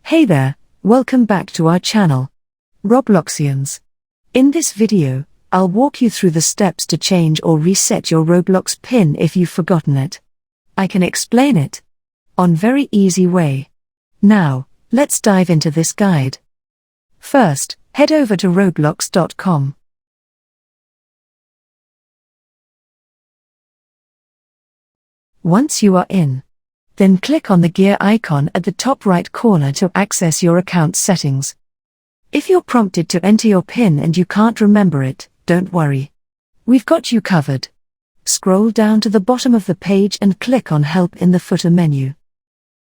Hey there, welcome back to our channel, Robloxians. In this video, I'll walk you through the steps to change or reset your Roblox PIN if you've forgotten it. I can explain it on very easy way. Now, let's dive into this guide. First, head over to roblox.com. Once you are in, then click on the gear icon at the top right corner to access your account settings. If you're prompted to enter your PIN and you can't remember it, don't worry. We've got you covered. Scroll down to the bottom of the page and click on Help in the footer menu.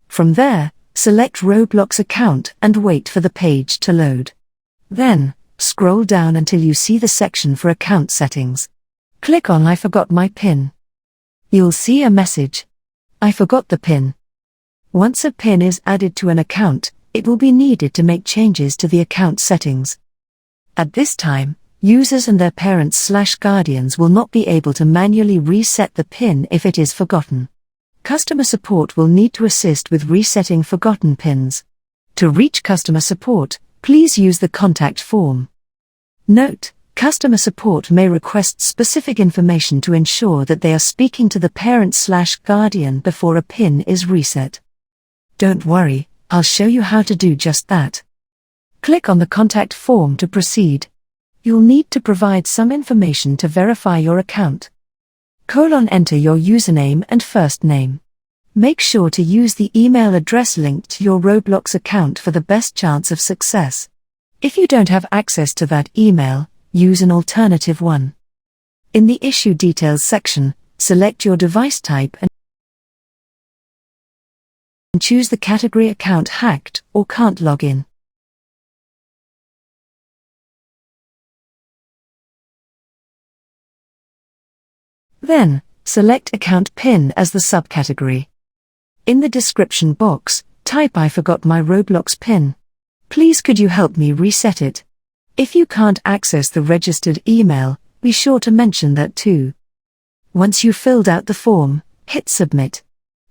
From there, select Roblox account and wait for the page to load. Then, scroll down until you see the section for account settings. Click on I forgot my PIN. You'll see a message. I forgot the PIN. Once a PIN is added to an account, it will be needed to make changes to the account settings. At this time, users and their parents/guardians will not be able to manually reset the PIN if it is forgotten. Customer support will need to assist with resetting forgotten PINs. To reach customer support, please use the contact form. Note: customer support may request specific information to ensure that they are speaking to the parent/guardian before a PIN is reset. Don't worry, I'll show you how to do just that. Click on the contact form to proceed. You'll need to provide some information to verify your account. Enter your username and first name. Make sure to use the email address linked to your Roblox account for the best chance of success. If you don't have access to that email, use an alternative one. In the Issue Details section, select your device type and choose the category Account Hacked or Can't Log In. Then, select Account PIN as the subcategory. In the description box, type I forgot my Roblox PIN. Please could you help me reset it? If you can't access the registered email, be sure to mention that too. Once you've filled out the form, hit Submit.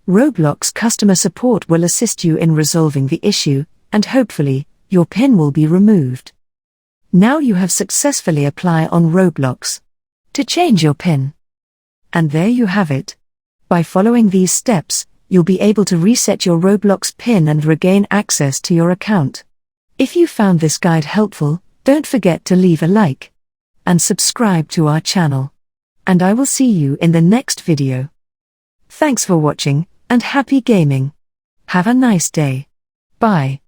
Roblox customer support will assist you in resolving the issue, and hopefully, your PIN will be removed. Now you have successfully applied on Roblox to change your PIN. And there you have it. By following these steps, you'll be able to reset your Roblox PIN and regain access to your account. If you found this guide helpful, don't forget to leave a like and subscribe to our channel. And I will see you in the next video. Thanks for watching, and happy gaming. Have a nice day. Bye.